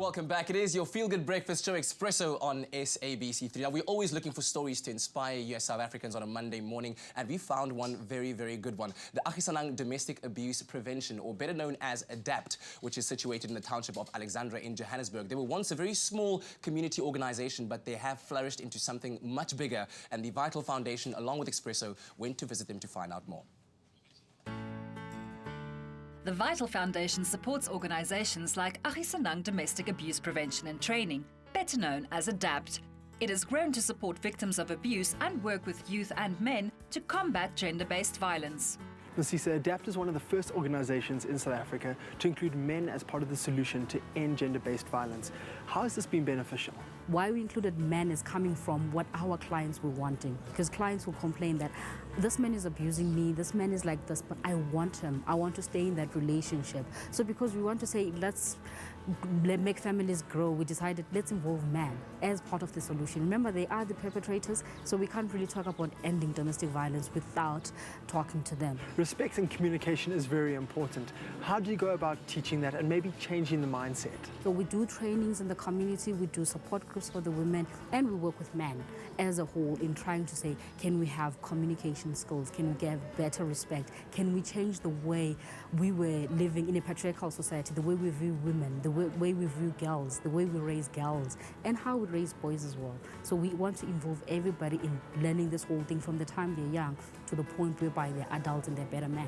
Welcome back. It is your feel-good breakfast show, Expresso, on SABC3. Now, we're always looking for stories to inspire you as South Africans on a Monday morning, and we found one very, very good one. The Agisanang Domestic Abuse Prevention, or better known as ADAPT, which is situated in the township of Alexandra in Johannesburg. They were once a very small community organization, but they have flourished into something much bigger, and the Vital Foundation, along with Expresso, went to visit them to find out more. The Vital Foundation supports organisations like Agisanang Domestic Abuse Prevention and Training, better known as ADAPT. It has grown to support victims of abuse and work with youth and men to combat gender-based violence. Nasisa, ADAPT is one of the first organisations in South Africa to include men as part of the solution to end gender-based violence. How has this been beneficial? Why we included men is coming from what our clients were wanting, because clients will complain that this man is abusing me, this man is like this, but I want him. I want to stay in that relationship. So because we want to say, let's make families grow, we decided let's involve men as part of the solution. Remember, they are the perpetrators, so we can't really talk about ending domestic violence without talking to them. Respect and communication is very important. How do you go about teaching that and maybe changing the mindset? So we do trainings in the community, we do support groups for the women, and we work with men as a whole in trying to say, can we have communication skills? Can we give better respect? Can we change the way we were living in a patriarchal society, the way we view women, the way we view girls, the way we raise girls, and how we raise boys as well. So we want to involve everybody in learning this whole thing from the time they're young to the point whereby they're adults and they're better men.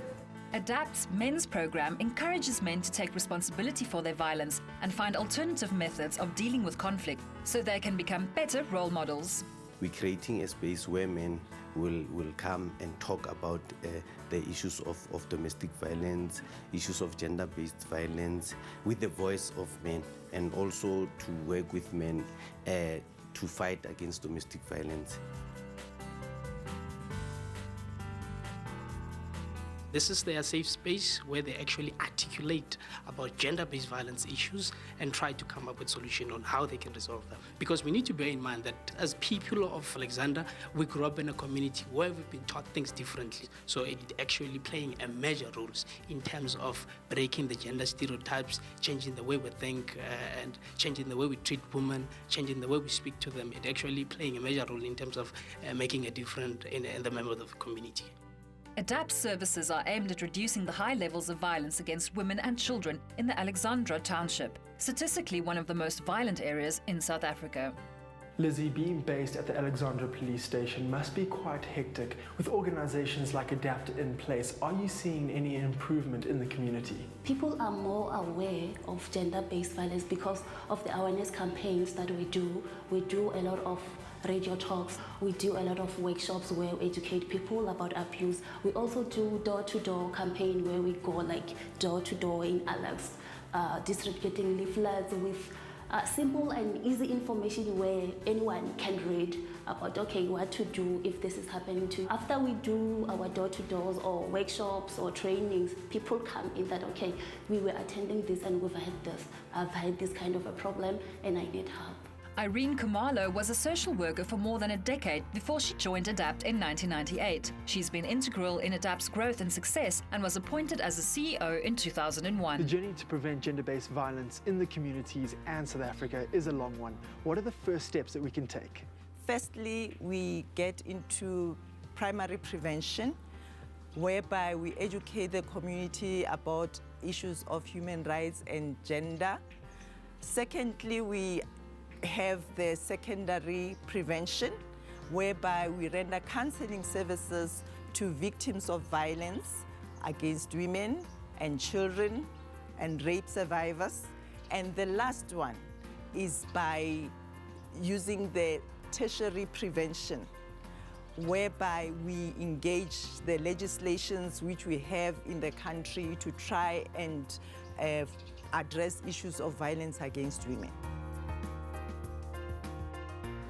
ADAPT's men's program encourages men to take responsibility for their violence and find alternative methods of dealing with conflict so they can become better role models. We're creating a space where men will come and talk about the issues of domestic violence, issues of gender-based violence, with the voice of men, and also to work with men to fight against domestic violence. This is their safe space where they actually articulate about gender-based violence issues and try to come up with solutions on how they can resolve them. Because we need to bear in mind that as people of Alexandra, we grew up in a community where we've been taught things differently. So it's actually playing a major role in terms of breaking the gender stereotypes, changing the way we think, and changing the way we treat women, changing the way we speak to them. It's actually playing a major role in terms of making a difference in the members of the community. ADAPT services are aimed at reducing the high levels of violence against women and children in the Alexandra township, statistically one of the most violent areas in South Africa. Lizzie, being based at the Alexandra police station must be quite hectic. With organisations like ADAPT in place, are you seeing any improvement in the community? People are more aware of gender-based violence because of the awareness campaigns that we do. We do a lot of radio talks. We do a lot of workshops where we educate people about abuse. We also do door-to-door campaign where we go like door-to-door in Alex, distributing leaflets with simple and easy information where anyone can read about, okay, what to do if this is happening to you. After we do our door-to-doors or workshops or trainings, people come in that, okay, we were attending this and we've had this. I've had this kind of a problem and I need help. Irene Kumalo was a social worker for more than a decade before she joined ADAPT in 1998. She's been integral in ADAPT's growth and success and was appointed as the CEO in 2001. The journey to prevent gender-based violence in the communities and South Africa is a long one. What are the first steps that we can take? Firstly, we get into primary prevention, whereby we educate the community about issues of human rights and gender. Secondly, we have the secondary prevention, whereby we render counseling services to victims of violence against women and children and rape survivors. And the last one is by using the tertiary prevention, whereby we engage the legislations which we have in the country to try and address issues of violence against women.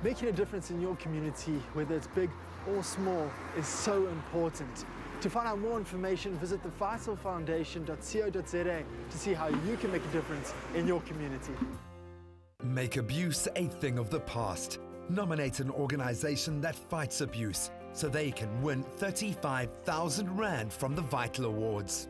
Making a difference in your community, whether it's big or small, is so important. To find out more information, visit the vitalfoundation.co.za to see how you can make a difference in your community. Make abuse a thing of the past. Nominate an organisation that fights abuse so they can win 35,000 Rand from the Vital Awards.